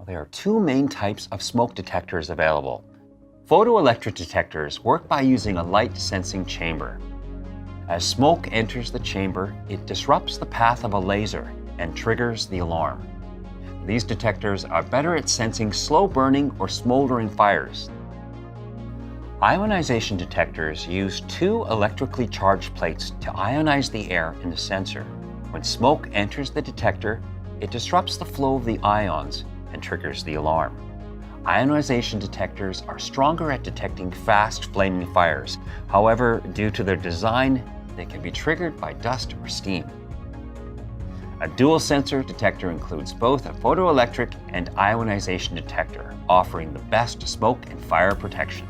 There are two main types of smoke detectors available. Photoelectric detectors work by using a light-sensing chamber. As smoke enters the chamber, it disrupts the path of a laser and triggers the alarm. These detectors are better at sensing slow-burning or smoldering fires. Ionization detectors use two electrically charged plates to ionize the air in the sensor. When smoke enters the detector, it disrupts the flow of the ions and triggers the alarm. Ionization detectors are stronger at detecting fast flaming fires. However, due to their design, they can be triggered by dust or steam. A dual sensor detector includes both a photoelectric and ionization detector, offering the best smoke and fire protection.